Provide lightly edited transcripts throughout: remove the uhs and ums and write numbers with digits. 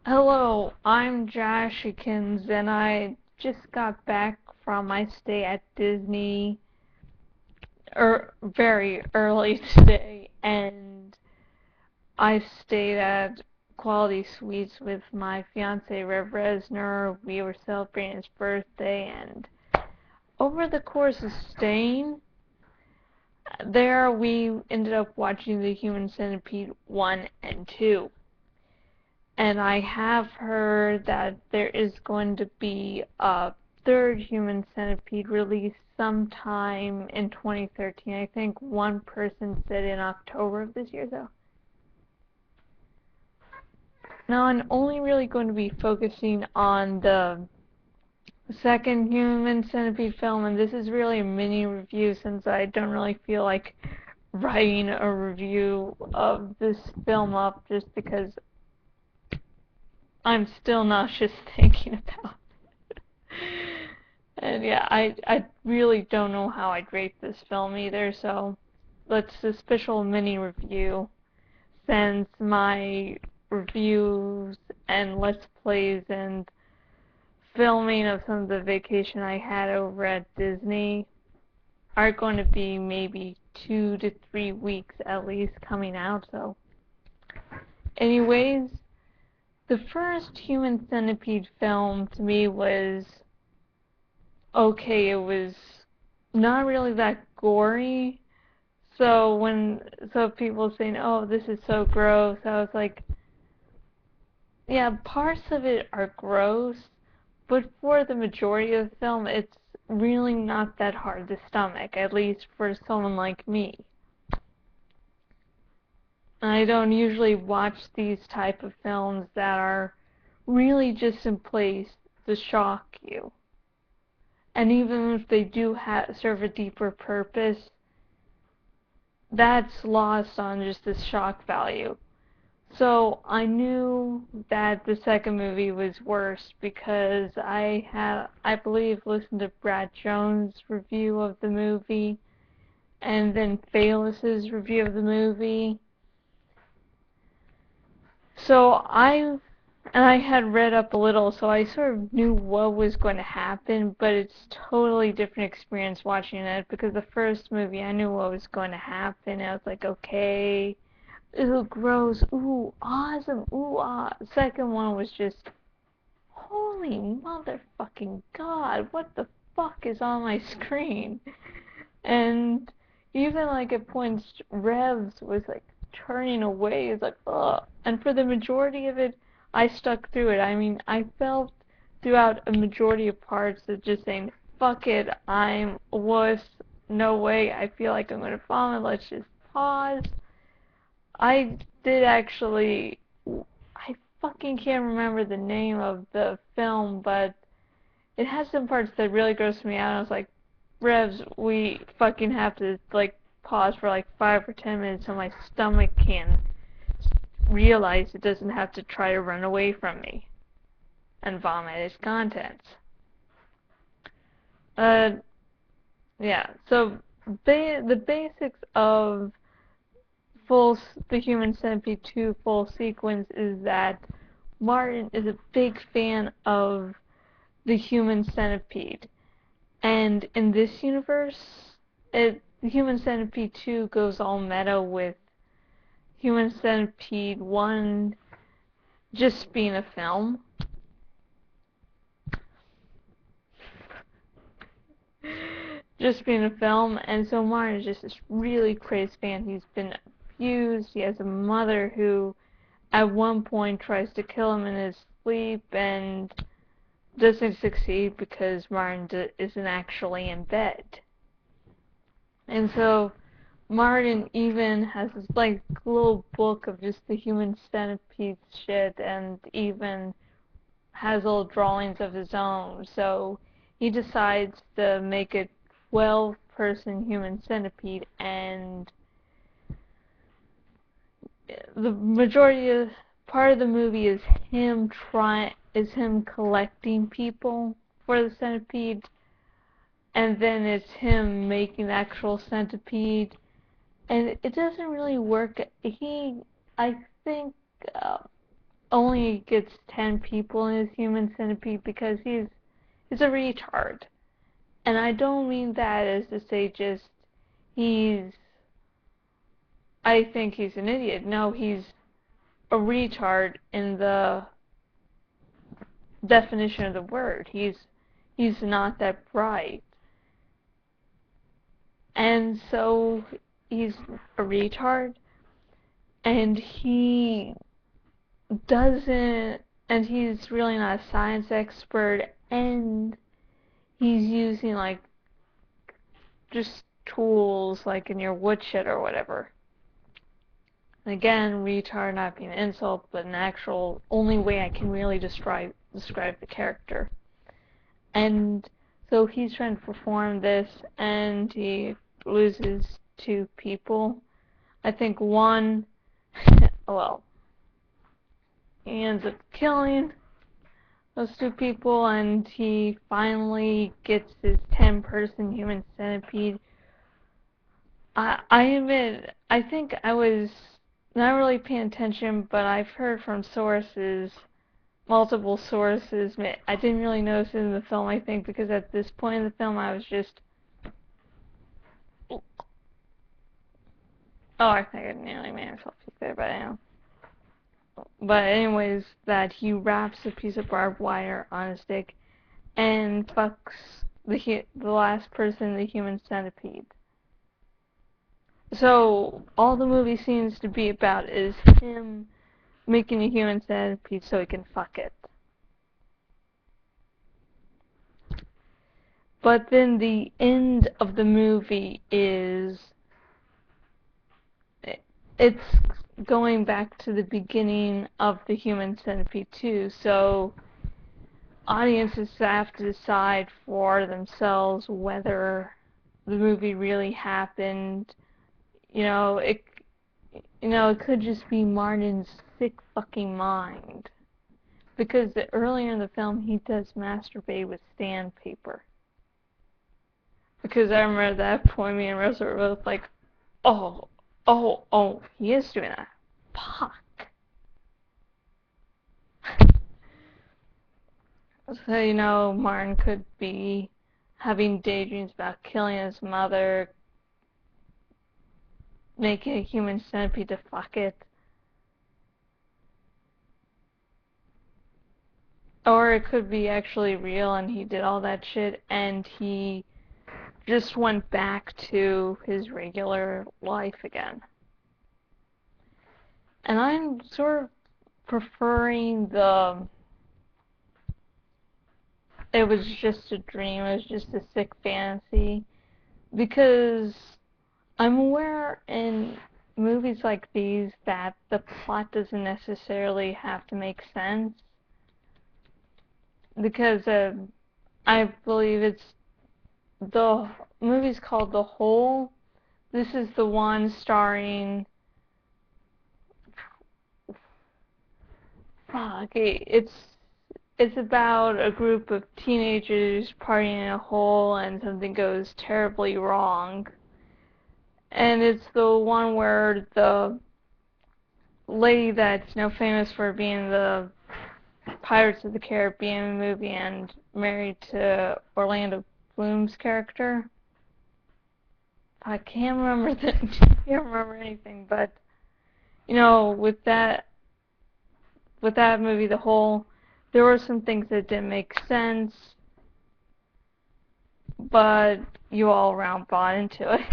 Hello, I'm jashykins, and I just got back from my stay at Disney very early today, and I stayed at Quality Suites with my fiance Rev Resner. We were celebrating his birthday, and over the course of staying there, we ended up watching The Human Centipede 1 and 2. And I have heard that there is going to be a third Human Centipede released sometime in 2013. I think one person said in October of this year, though. Now, I'm only really going to be focusing on the second Human Centipede film, and this is really a mini review since I don't really feel like writing a review of this film up just because I'm still nauseous thinking about it. And yeah, I really don't know how I'd rate this film either, so let's a special mini review since my reviews and let's plays and filming of some of the vacation I had over at Disney are going to be maybe 2 to 3 weeks at least coming out, so anyways, the first Human Centipede film to me was okay. It was not really that gory. So people saying, "Oh, this is so gross," I was like, "Yeah, parts of it are gross, but for the majority of the film, it's really not that hard to stomach, at least for someone like me." I don't usually watch these type of films that are really just in place to shock you. And even if they do serve a deeper purpose, that's lost on just the shock value. So I knew that the second movie was worse because I believe, listened to Brad Jones' review of the movie and then Phalus's review of the movie. So I had read up a little, so I sort of knew what was going to happen, but it's totally different experience watching it because the first movie I knew what was going to happen. I was like, okay, ooh, gross, ooh, awesome, ooh, ah. Second one was just, holy motherfucking god, what the fuck is on my screen? And even like at points, Revs was like turning away. It's like, ugh. And for the majority of it, I stuck through it. I mean, I felt throughout a majority of parts of just saying, fuck it, I'm a wuss. No way, I feel like I'm gonna vomit. Let's just pause. I did actually. I fucking can't remember the name of the film, but it has some parts that really gross me out. I was like, Revs, we fucking have to like pause for like 5 or 10 minutes so my stomach can realize it doesn't have to try to run away from me and vomit its contents. Uh, yeah. So the basics of the Human Centipede 2 full sequence is that Martin is a big fan of the Human Centipede. And in this universe, Human Centipede 2 goes all meta with Human Centipede 1 just being a film. Just being a film, and so Martin is just this really crazy fan. He's been abused. He has a mother who, at one point, tries to kill him in his sleep and doesn't succeed because Martin isn't actually in bed. And so Martin even has this like little book of just the Human Centipede shit, and even has little drawings of his own. So he decides to make a 12-person Human Centipede, and the majority of part of the movie is him collecting people for the centipede, and then it's him making the actual centipede, and it doesn't really work. I think, only gets 10 people in his human centipede because he's a retard. And I don't mean that as to say just I think he's an idiot. No, he's a retard in the definition of the word. He's not that bright. And so he's a retard, and he's really not a science expert, and he's using like just tools like in your woodshed or whatever. And again, retard not being an insult, but an actual only way I can really describe the character. And so he's trying to perform this, and he loses 2 people. I think one, well, he ends up killing those 2 people, and he finally gets his 10-person human centipede. I admit, I think I was not really paying attention, but I've heard from multiple sources. I didn't really notice it in the film, I think, because at this point in the film I was just... Oh, I think I nearly made myself sick there, but I know. But anyways, that he wraps a piece of barbed wire on his dick and fucks the last person in the human centipede. So all the movie seems to be about is him making a human centipede so he can fuck it. But then the end of the movie it's going back to the beginning of the human centipede too, so audiences have to decide for themselves whether the movie really happened. It could just be Martin's sick fucking mind. Because earlier in the film, he does masturbate with sandpaper. Because I remember at that point, me and Rosa were both like, oh, he is doing that. Fuck. So, Martin could be having daydreams about killing his mother, making a human centipede to fuck it. Or it could be actually real and he did all that shit and he just went back to his regular life again. And I'm sort of preferring it was just a dream, it was just a sick fantasy, because I'm aware in movies like these that the plot doesn't necessarily have to make sense, because I believe the movie's called The Hole. This is the one starring... It's about a group of teenagers partying in a hole and something goes terribly wrong. And it's the one where the lady that's famous for being the Pirates of the Caribbean movie and married to Orlando Bloom's character. I can't remember can't remember anything, but with that movie, The Hole, there were some things that didn't make sense, but you all around bought into it.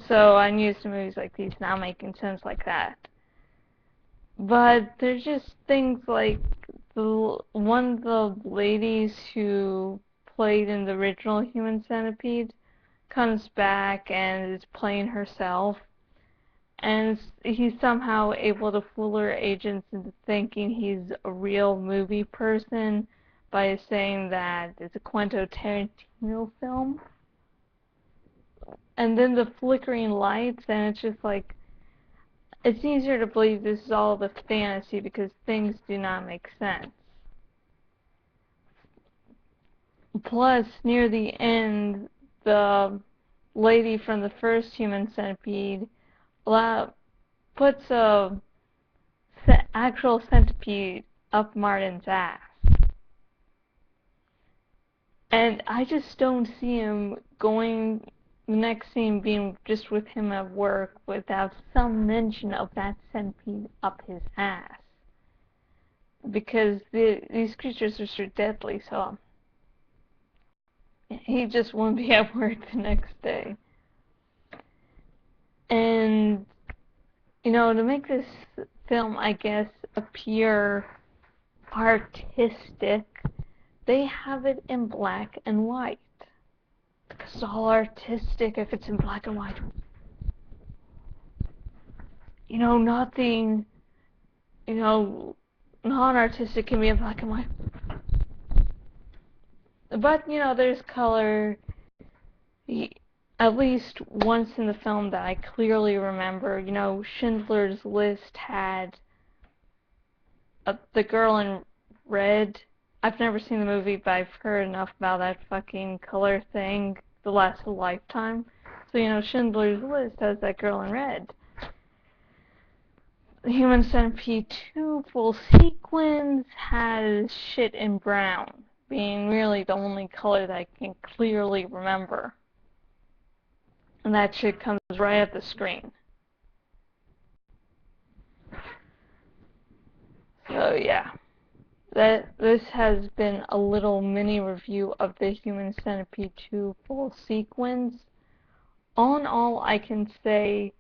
So I'm used to movies like these now making sense like that. But there's just things like one of the ladies who played in the original Human Centipede comes back and is playing herself, and he's somehow able to fool her agents into thinking he's a real movie person by saying that it's a Quentin Tarantino film. And then the flickering lights, and it's just like, it's easier to believe this is all the fantasy because things do not make sense. Plus, near the end, the lady from the first Human Centipede puts a actual centipede up Martin's ass. And I just don't see him going, the next scene being just with him at work without some mention of that centipede up his ass. Because these creatures are so deadly, so he just won't be at work the next day. And, you know, to make this film, I guess, appear artistic, they have it in black and white. Because it's all artistic if it's in black and white. You know, nothing, you know, non-artistic can be in black and white. But, you know, there's color. At least once in the film that I clearly remember, you know, Schindler's List had the girl in red. I've never seen the movie, but I've heard enough about that fucking color thing to last a lifetime. So, you know, Schindler's List has that girl in red. The Human Centipede 2 full sequence has shit in brown, being really the only color that I can clearly remember. And that shit comes right at the screen. So yeah, this has been a little mini review of the Human Centipede 2 full sequence. All in all, I can say,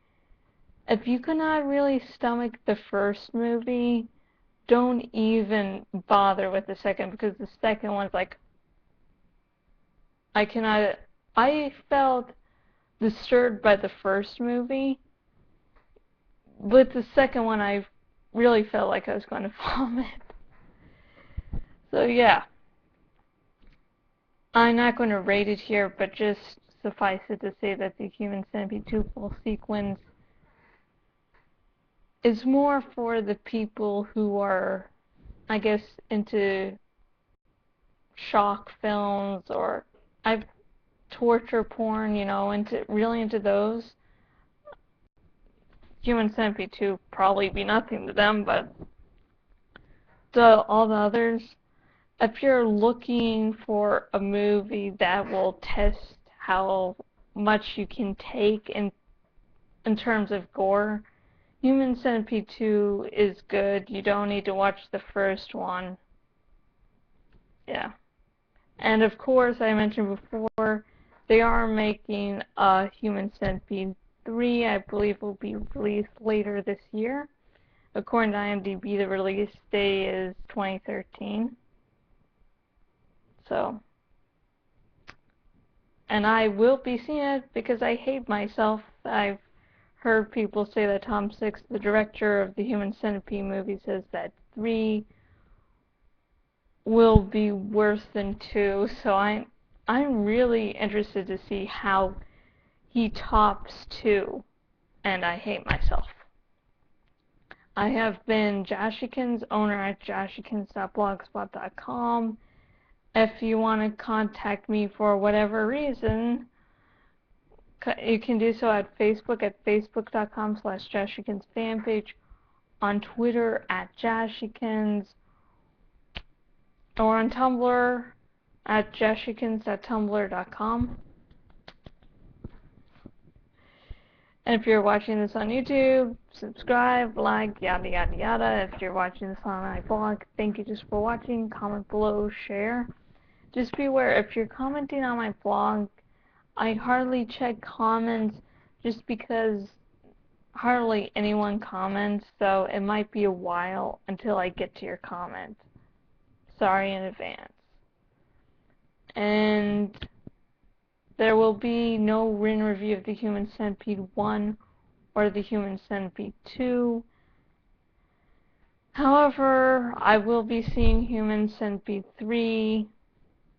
if you cannot really stomach the first movie, don't even bother with the second, because the second one's like, I felt disturbed by the first movie, but the second one I really felt like I was going to vomit. So yeah, I'm not going to rate it here, but just suffice it to say that the Human Centipede 2 full sequence is more for the people who are, I guess, into shock films or torture porn, you know, really into those. Human Centipede 2 probably be nothing to them, but all the others, if you're looking for a movie that will test how much you can take in terms of gore, Human Centipede 2 is good. You don't need to watch the first one. Yeah. And of course, I mentioned before, they are making a Human Centipede 3, I believe will be released later this year. According to IMDb, the release date is 2013. So, and I will be seeing it because I hate myself. I've heard people say that Tom Six, the director of the Human Centipede movie, says that 3 will be worse than 2. So I'm really interested to see how he tops 2, and I hate myself. I have been Jashykins, owner at jashykins.blogspot.com. If you want to contact me for whatever reason, you can do so at Facebook at facebook.com/jashykins fanpage, on Twitter at jashykins, or on Tumblr at jashykins.tumblr.com. And if you're watching this on YouTube, subscribe, like, yada yada yada. If you're watching this on my blog, thank you just for watching. Comment below, share. Just be aware, if you're commenting on my blog, I hardly check comments just because hardly anyone comments, so it might be a while until I get to your comment. Sorry in advance. And there will be no written review of the Human Centipede 1 or the Human Centipede 2. However, I will be seeing Human Centipede 3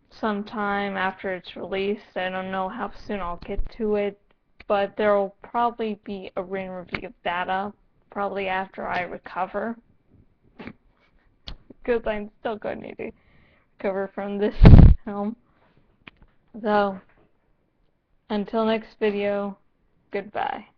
sometime after it's released. I don't know how soon I'll get to it, but there will probably be a written review of that up, probably after I recover. Because I'm still going to need to recover from this film. So, until next video, goodbye.